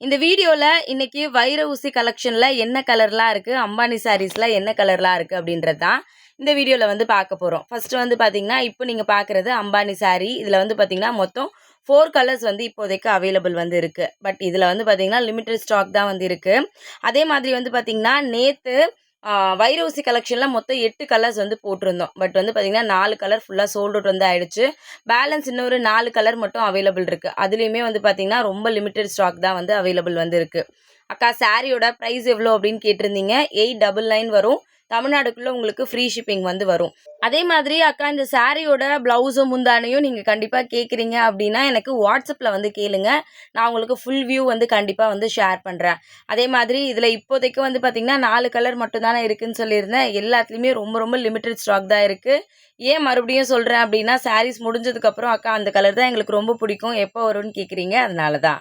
இந்த வீடியோவில் இன்னைக்கு வைர ஊசி கலெக்ஷனில் என்ன கலர்லாம் இருக்குது, அம்பானி சாரீஸில் என்ன கலர்லாம் இருக்குது அப்படின்றது தான் இந்த வீடியோவில் வந்து பார்க்க போகிறோம். ஃபஸ்ட்டு வந்து பார்த்திங்கன்னா இப்போ நீங்கள் பார்க்குறது அம்பானி சாரீ. இதில் வந்து பார்த்திங்கன்னா மொத்தம் 4 கலர்ஸ் வந்து இப்போதைக்கு அவைலபிள் வந்து இருக்குது. பட் இதில் வந்து பார்த்திங்கன்னா லிமிட்டட் ஸ்டாக் தான் வந்து இருக்குது. அதே மாதிரி வந்து பார்த்திங்கன்னா நேற்று வைர ஊசி கலெக்ஷனில் மொத்தம் 8 கலர்ஸ் வந்து போட்டிருந்தோம். பட் வந்து பார்த்திங்கன்னா 4 கலர் ஃபுல்லாக சோல்ட் அவுட் வந்து ஆயிடுச்சு. பேலன்ஸ் இன்னொரு 4 கலர் மட்டும் அவைலபிள் இருக்குது. அதுலேயுமே வந்து பார்த்திங்கன்னா ரொம்ப லிமிட்டட் ஸ்டாக் தான் வந்து அவைலபிள் வந்து இருக்குது. அக்கா சாரியோட ப்ரைஸ் எவ்வளோ அப்படின்னு கேட்டிருந்தீங்க. 899 வரும். தமிழ்நாடுக்குள்ளே உங்களுக்கு ஃப்ரீ ஷிப்பிங் வந்து வரும். அதே மாதிரி அக்கா இந்த சாரியோட ப்ளவுஸும் முந்தானையும் நீங்கள் கண்டிப்பாக கேட்குறீங்க அப்படின்னா எனக்கு வாட்ஸ்அப்பில் வந்து கேளுங்க. நான் உங்களுக்கு ஃபுல் வியூ வந்து கண்டிப்பாக வந்து ஷேர் பண்ணுறேன். அதே மாதிரி இதில் இப்போதைக்கு வந்து பார்த்திங்கன்னா 4 கலர் மட்டும் தானே இருக்குதுன்னு சொல்லியிருந்தேன். எல்லாத்துலேயுமே ரொம்ப ரொம்ப லிமிட்டட் ஸ்டாக் தான் இருக்குது. ஏன் மறுபடியும் சொல்கிறேன் அப்படின்னா சாரீஸ் முடிஞ்சதுக்கப்புறம் அக்கா அந்த கலர் தான் எங்களுக்கு ரொம்ப பிடிக்கும், எப்போ வரும்னு கேட்குறீங்க, அதனால தான்.